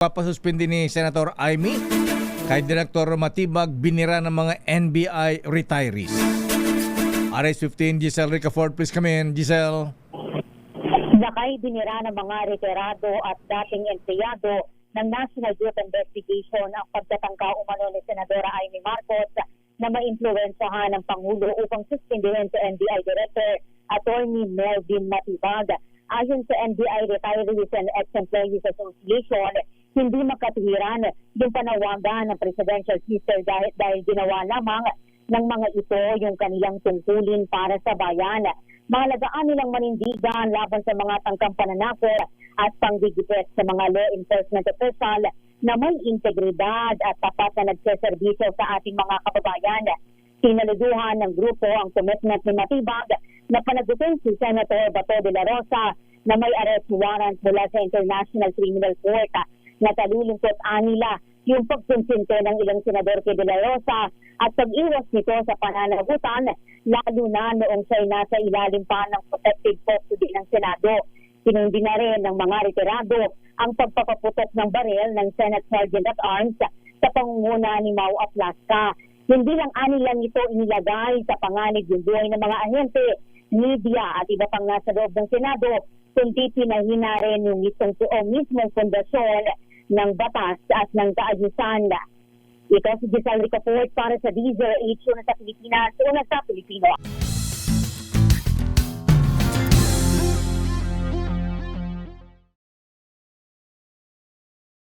Papasuspindi ni Senator Amy kay Director Matibag binira ng mga NBI retirees. RS15, Giselle Ricafort, please come in. Giselle. Nakay binira ng mga retirado at dating empleyado ng National Youth Investigation ang pagtatangka umano ni Senadora Amy Marcos na maimpluwensyahan ng Pangulo upang suspindihin sa NBI Director Attorney Melvin Matibag. Ayon sa NBI Retirees and Ex-Employees Association, hindi makatuwiran yung panawagan ng presidential sister dahil ginawa lamang ng mga ito yung kanilang tungkulin para sa bayan. Mahalagaan nilang manindigan laban sa mga tangkang pananakot at panggigipit sa mga law enforcement official na may integridad at tapat na nagseserbisyo sa ating mga kababayan. Sinaluduhan ng grupo ang commitment ni Matibag na panagutin si Senator Bato de la Rosa na may arrest warrant mula sa International Criminal Court. Natalulungkot nila yung pagkonsinte ng ilang senador kay De La Rosa at pag-iwas nito sa pananagutan, lalo na noong siya'y nasa ilalim pa ng protective custody ng Senado. Sinundi na rin ng mga retirado ang pagpapaputok ng baril ng Senate Sergeant at Arms sa pangunguna ni Mau Aplasca. Hindi lang anilang ito inilagay sa panganib yung buhay ng mga ahente, media at iba pang nasa loob ng Senado, kundi pinahina rin yung mismong pundasyon ng batas at ng kaayusan. Ito si Giselle Ricafort para sa DZRH, una sa Pilipinas, una sa Pilipino.